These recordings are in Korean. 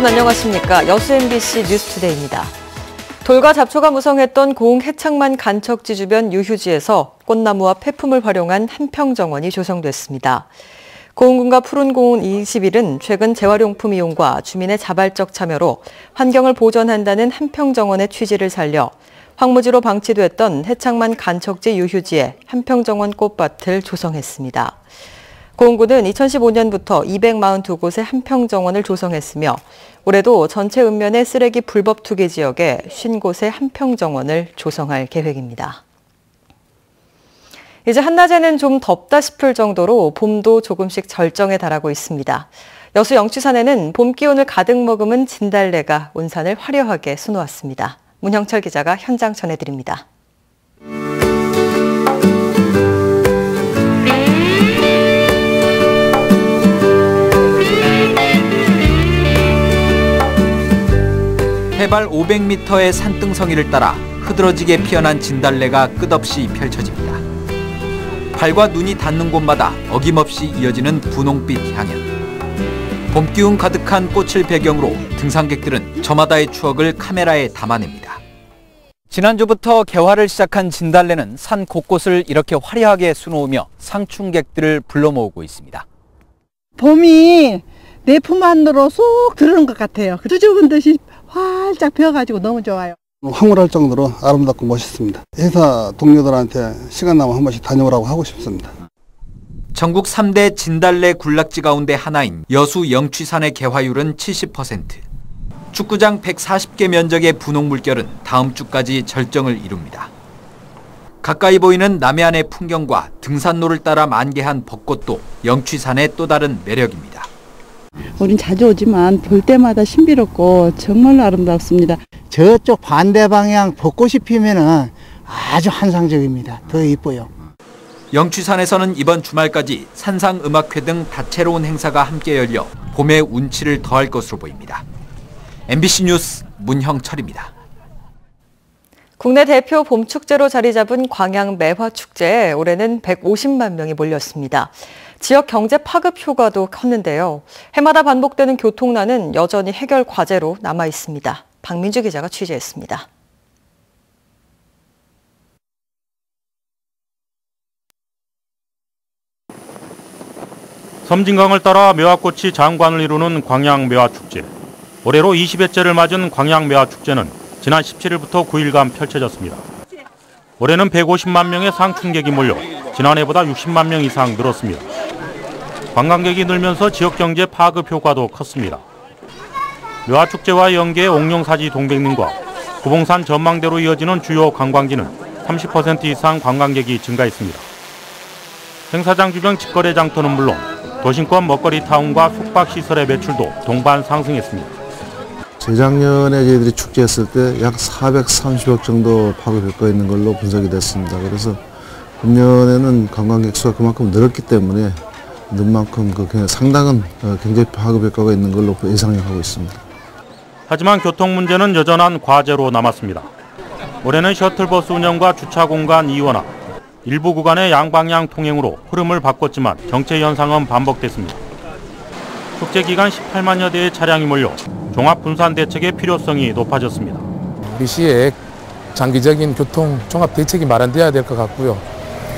여러분 안녕하십니까. 여수 MBC 뉴스투데이입니다. 돌과 잡초가 무성했던 고흥 해창만 간척지 주변 유휴지에서 꽃나무와 폐품을 활용한 한평정원이 조성됐습니다. 고흥군과 푸른고흥 21은 최근 재활용품 이용과 주민의 자발적 참여로 환경을 보전한다는 한평정원의 취지를 살려 황무지로 방치됐던 해창만 간척지 유휴지에 한평정원 꽃밭을 조성했습니다. 고흥군은 2015년부터 242곳의 한평정원을 조성했으며 올해도 전체 읍면의 쓰레기 불법 투기 지역에 50곳의 한평정원을 조성할 계획입니다. 이제 한낮에는 좀 덥다 싶을 정도로 봄도 조금씩 절정에 달하고 있습니다. 여수 영취산에는 봄 기운을 가득 머금은 진달래가 온산을 화려하게 수놓았습니다. 문형철 기자가 현장 전해드립니다. 해발 500m의 산등성이를 따라 흐드러지게 피어난 진달래가 끝없이 펼쳐집니다. 발과 눈이 닿는 곳마다 어김없이 이어지는 분홍빛 향연. 봄 기운 가득한 꽃을 배경으로 등산객들은 저마다의 추억을 카메라에 담아냅니다. 지난주부터 개화를 시작한 진달래는 산 곳곳을 이렇게 화려하게 수놓으며 상충객들을 불러 모으고 있습니다. 봄이 내 품 안으로 쏙 들어오는 것 같아요. 수줍은 듯이 활짝 펴가지고 너무 좋아요. 황홀할 정도로 아름답고 멋있습니다. 회사 동료들한테 시간 나면 한 번씩 다녀오라고 하고 싶습니다. 전국 3대 진달래 군락지 가운데 하나인 여수 영취산의 개화율은 70%. 축구장 140개 면적의 분홍 물결은 다음 주까지 절정을 이룹니다. 가까이 보이는 남해안의 풍경과 등산로를 따라 만개한 벚꽃도 영취산의 또 다른 매력입니다. 우린 자주 오지만 볼 때마다 신비롭고 정말로 아름답습니다. 저쪽 반대 방향 벚꽃이 피면은 아주 환상적입니다. 더 이뻐요. 영취산에서는 이번 주말까지 산상음악회 등 다채로운 행사가 함께 열려 봄의 운치를 더할 것으로 보입니다. MBC 뉴스 문형철입니다. 국내 대표 봄축제로 자리 잡은 광양 매화축제에 올해는 150만 명이 몰렸습니다. 지역 경제 파급 효과도 컸는데요. 해마다 반복되는 교통난은 여전히 해결 과제로 남아 있습니다. 박민주 기자가 취재했습니다. 섬진강을 따라 매화꽃이 장관을 이루는 광양 매화축제. 올해로 20회째를 맞은 광양 매화축제는 지난 17일부터 9일간 펼쳐졌습니다. 올해는 150만 명의 상충객이 몰려 지난해보다 60만 명 이상 늘었습니다. 관광객이 늘면서 지역 경제 파급 효과도 컸습니다. 매화축제와 연계해 옥룡사지 동백릉과 구봉산 전망대로 이어지는 주요 관광지는 30% 이상 관광객이 증가했습니다. 행사장 주변 직거래 장터는 물론 도심권 먹거리 타운과 숙박시설의 매출도 동반 상승했습니다. 재작년에 저희들이 축제했을 때 약 430억 정도 파급 효과가 있는 걸로 분석이 됐습니다. 그래서 금년에는 관광객 수가 그만큼 늘었기 때문에 는 만큼 상당한 경제 파급 효과가 있는 걸로 예상하고 있습니다. 하지만 교통 문제는 여전한 과제로 남았습니다. 올해는 셔틀버스 운영과 주차 공간 이원화, 일부 구간의 양방향 통행으로 흐름을 바꿨지만 정체 현상은 반복됐습니다. 축제 기간 18만여 대의 차량이 몰려 종합 분산 대책의 필요성이 높아졌습니다. 우리 시에 장기적인 교통 종합 대책이 마련돼야 될 것 같고요.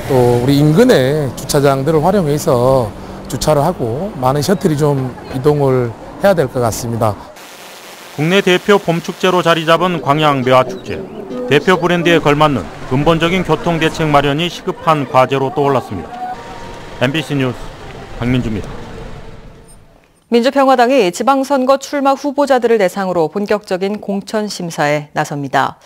또 우리 인근의 주차장들을 활용해서 주차를 하고 많은 셔틀이 좀 이동을 해야 될 것 같습니다. 국내 대표 봄축제로 자리 잡은 광양 매화축제. 대표 브랜드에 걸맞는 근본적인 교통 대책 마련이 시급한 과제로 떠올랐습니다. MBC 뉴스 박민주입니다. 민주평화당이 지방선거 출마 후보자들을 대상으로 본격적인 공천 심사에 나섭니다.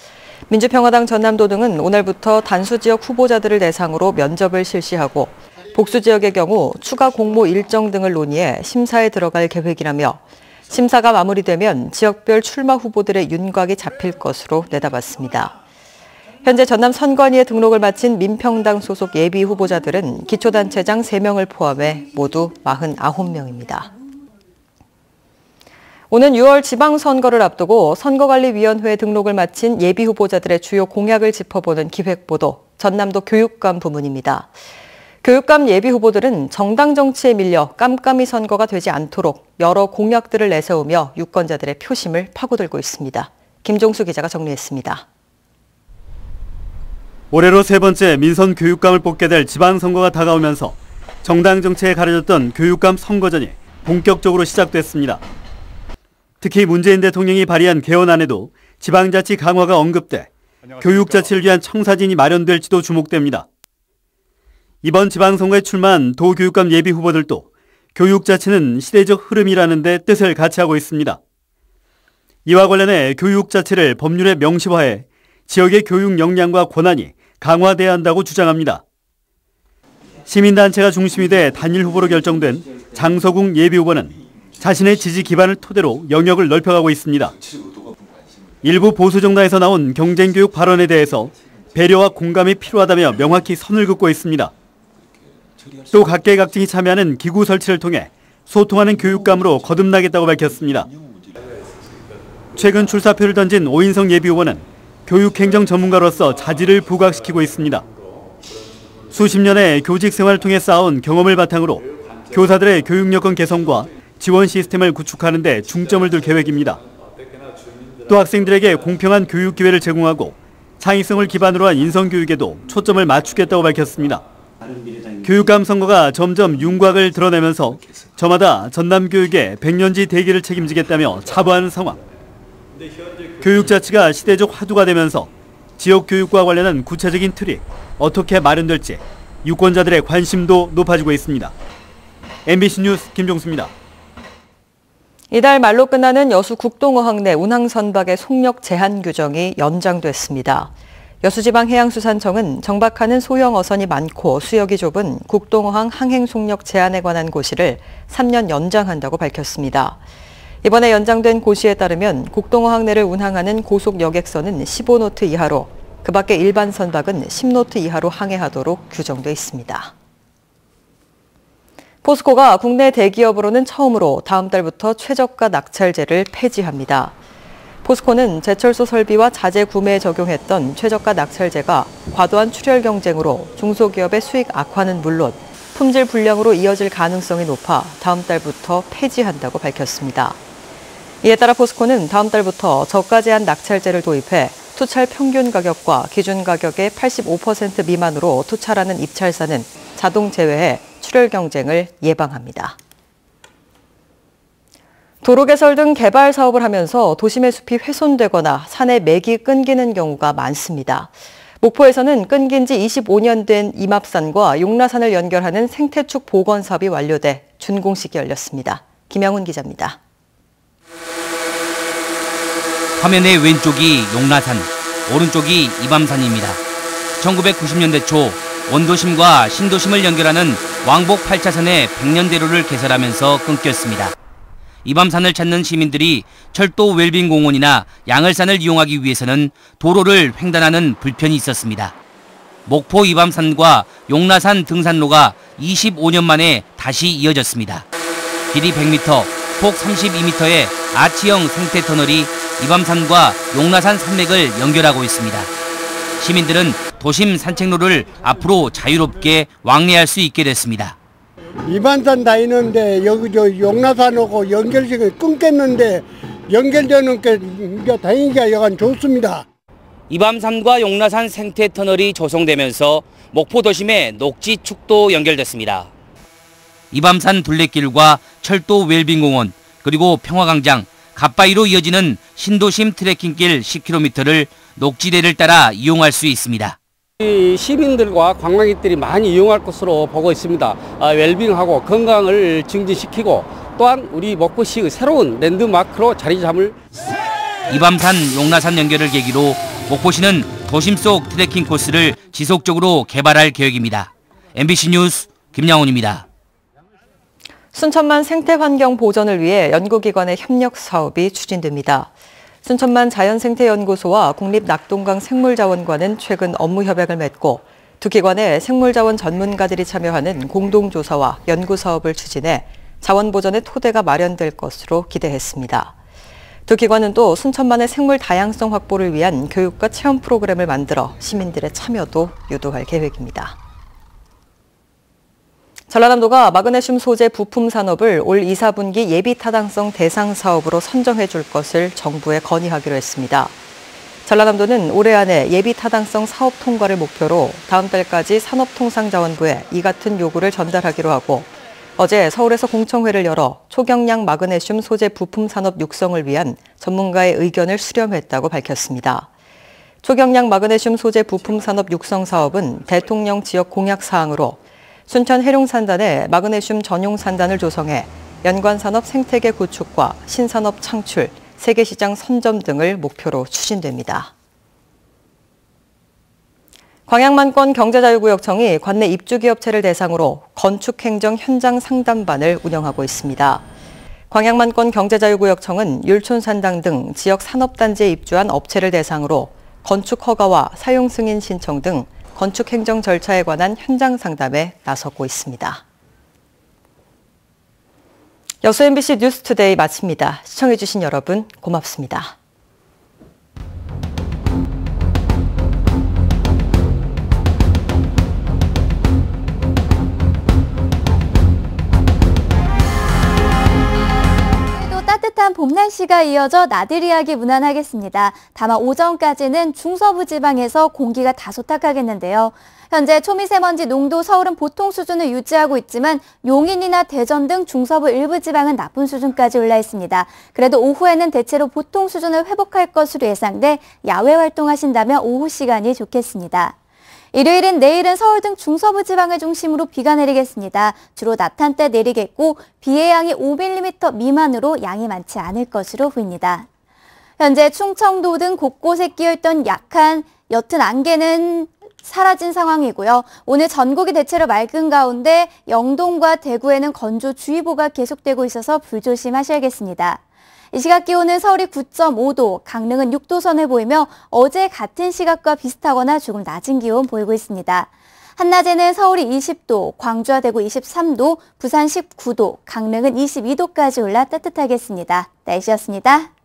민주평화당 전남도 등은 오늘부터 단수지역 후보자들을 대상으로 면접을 실시하고 복수지역의 경우 추가 공모 일정 등을 논의해 심사에 들어갈 계획이라며 심사가 마무리되면 지역별 출마 후보들의 윤곽이 잡힐 것으로 내다봤습니다. 현재 전남 선관위에 등록을 마친 민평당 소속 예비 후보자들은 기초단체장 3명을 포함해 모두 49명입니다. 오는 6월 지방선거를 앞두고 선거관리위원회에 등록을 마친 예비 후보자들의 주요 공약을 짚어보는 기획보도 전남도 교육감 부문입니다. 교육감 예비 후보들은 정당 정치에 밀려 깜깜이 선거가 되지 않도록 여러 공약들을 내세우며 유권자들의 표심을 파고들고 있습니다. 김종수 기자가 정리했습니다. 올해로 세 번째 민선 교육감을 뽑게 될 지방선거가 다가오면서 정당 정치에 가려졌던 교육감 선거전이 본격적으로 시작됐습니다. 특히 문재인 대통령이 발의한 개헌안에도 지방자치 강화가 언급돼 교육자치를 위한 청사진이 마련될지도 주목됩니다. 이번 지방선거에 출마한 도교육감 예비 후보들도 교육자치는 시대적 흐름이라는 데 뜻을 같이 하고 있습니다. 이와 관련해 교육자치를 법률에 명시화해 지역의 교육 역량과 권한이 강화돼야 한다고 주장합니다. 시민단체가 중심이 돼 단일 후보로 결정된 장서궁 예비후보는 자신의 지지 기반을 토대로 영역을 넓혀가고 있습니다. 일부 보수정당에서 나온 경쟁교육 발언에 대해서 배려와 공감이 필요하다며 명확히 선을 긋고 있습니다. 또 각계각층이 참여하는 기구 설치를 통해 소통하는 교육감으로 거듭나겠다고 밝혔습니다. 최근 출사표를 던진 오인성 예비후보는 교육행정 전문가로서 자질을 부각시키고 있습니다. 수십 년의 교직 생활을 통해 쌓아온 경험을 바탕으로 교사들의 교육 여건 개선과 지원 시스템을 구축하는 데 중점을 둘 계획입니다. 또 학생들에게 공평한 교육 기회를 제공하고 창의성을 기반으로 한 인성교육에도 초점을 맞추겠다고 밝혔습니다. 교육감 선거가 점점 윤곽을 드러내면서 저마다 전남교육의 100년지 대계를 책임지겠다며 자부하는 상황. 교육자치가 시대적 화두가 되면서 지역교육과 관련한 구체적인 틀이 어떻게 마련될지 유권자들의 관심도 높아지고 있습니다. MBC 뉴스 김종수입니다. 이달 말로 끝나는 여수 국동어항 내 운항선박의 속력 제한 규정이 연장됐습니다. 여수지방해양수산청은 정박하는 소형 어선이 많고 수역이 좁은 국동어항 항행 속력 제한에 관한 고시를 3년 연장한다고 밝혔습니다. 이번에 연장된 고시에 따르면 국동어항 내를 운항하는 고속 여객선은 15노트 이하로, 그 밖에 일반 선박은 10노트 이하로 항해하도록 규정돼 있습니다. 포스코가 국내 대기업으로는 처음으로 다음 달부터 최저가 낙찰제를 폐지합니다. 포스코는 제철소 설비와 자재 구매에 적용했던 최저가 낙찰제가 과도한 출혈 경쟁으로 중소기업의 수익 악화는 물론 품질 불량으로 이어질 가능성이 높아 다음 달부터 폐지한다고 밝혔습니다. 이에 따라 포스코는 다음 달부터 저가 제한 낙찰제를 도입해 투찰 평균 가격과 기준 가격의 85% 미만으로 투찰하는 입찰사는 자동 제외해 출혈 경쟁을 예방합니다. 도로 개설 등 개발 사업을 하면서 도심의 숲이 훼손되거나 산의 맥이 끊기는 경우가 많습니다. 목포에서는 끊긴 지 25년 된 임압산과 용라산을 연결하는 생태축 복원 사업이 완료돼 준공식이 열렸습니다. 김영훈 기자입니다. 화면의 왼쪽이 용라산, 오른쪽이 이밤산입니다. 1990년대 초 원도심과 신도심을 연결하는 왕복 8차선의 백년대로를 개설하면서 끊겼습니다. 이밤산을 찾는 시민들이 철도 웰빙공원이나 양을산을 이용하기 위해서는 도로를 횡단하는 불편이 있었습니다. 목포 이밤산과 용라산 등산로가 25년 만에 다시 이어졌습니다. 길이 100m, 폭 32m의 아치형 생태터널이 이밤산과 용라산 산맥을 연결하고 있습니다. 시민들은 도심 산책로를 앞으로 자유롭게 왕래할 수 있게 됐습니다. 이밤산 다니는데 여기 저 용라산하고 연결식을 끊겠는데 연결되는 게 다행히가 여간 좋습니다. 이밤산과 용라산 생태터널이 조성되면서 목포 도심의 녹지축도 연결됐습니다. 이밤산 둘레길과 철도 웰빙공원 그리고 평화광장, 갓바위로 이어지는 신도심 트레킹길 10km를 녹지대를 따라 이용할 수 있습니다. 시민들과 관광객들이 많이 이용할 것으로 보고 있습니다. 웰빙하고 건강을 증진시키고 또한 우리 목포시의 새로운 랜드마크로 자리 잡을 이밤산, 용라산 연결을 계기로 목포시는 도심 속 트레킹 코스를 지속적으로 개발할 계획입니다. MBC 뉴스 김양훈입니다. 순천만 생태환경 보전을 위해 연구기관의 협력 사업이 추진됩니다. 순천만 자연생태연구소와 국립낙동강 생물자원관은 최근 업무 협약을 맺고 두 기관의 생물자원 전문가들이 참여하는 공동조사와 연구사업을 추진해 자원보전의 토대가 마련될 것으로 기대했습니다. 두 기관은 또 순천만의 생물 다양성 확보를 위한 교육과 체험 프로그램을 만들어 시민들의 참여도 유도할 계획입니다. 전라남도가 마그네슘 소재 부품 산업을 올 2, 4분기 예비 타당성 대상 사업으로 선정해 줄 것을 정부에 건의하기로 했습니다. 전라남도는 올해 안에 예비 타당성 사업 통과를 목표로 다음 달까지 산업통상자원부에 이 같은 요구를 전달하기로 하고 어제 서울에서 공청회를 열어 초경량 마그네슘 소재 부품 산업 육성을 위한 전문가의 의견을 수렴했다고 밝혔습니다. 초경량 마그네슘 소재 부품 산업 육성 사업은 대통령 지역 공약 사항으로 순천 해룡산단에 마그네슘 전용 산단을 조성해 연관 산업 생태계 구축과 신산업 창출, 세계시장 선점 등을 목표로 추진됩니다. 광양만권 경제자유구역청이 관내 입주기업체를 대상으로 건축행정 현장 상담반을 운영하고 있습니다. 광양만권 경제자유구역청은 율촌산당 등 지역 산업단지에 입주한 업체를 대상으로 건축 허가와 사용 승인 신청 등 건축행정 절차에 관한 현장 상담에 나서고 있습니다. 여수 MBC 뉴스투데이 마칩니다. 시청해주신 여러분 고맙습니다. 따뜻한 봄 날씨가 이어져 나들 이야기 무난하겠습니다. 다만 오전까지는 중서부 지방에서 공기가 다소 탁하겠는데요. 현재 초미세먼지 농도 서울은 보통 수준을 유지하고 있지만 용인이나 대전 등 중서부 일부 지방은 나쁜 수준까지 올라 있습니다. 그래도 오후에는 대체로 보통 수준을 회복할 것으로 예상돼 야외 활동하신다면 오후 시간이 좋겠습니다. 일요일인 내일은 서울 등 중서부 지방을 중심으로 비가 내리겠습니다. 주로 낮 한때 내리겠고 비의 양이 5mm 미만으로 양이 많지 않을 것으로 보입니다. 현재 충청도 등 곳곳에 끼어있던 약한 옅은 안개는 사라진 상황이고요. 오늘 전국이 대체로 맑은 가운데 영동과 대구에는 건조주의보가 계속되고 있어서 불조심하셔야겠습니다. 이 시각 기온은 서울이 9.5도, 강릉은 6도 선을 보이며 어제 같은 시각과 비슷하거나 조금 낮은 기온 보이고 있습니다. 한낮에는 서울이 20도, 광주와 대구 23도, 부산 19도, 강릉은 22도까지 올라 따뜻하겠습니다. 날씨였습니다.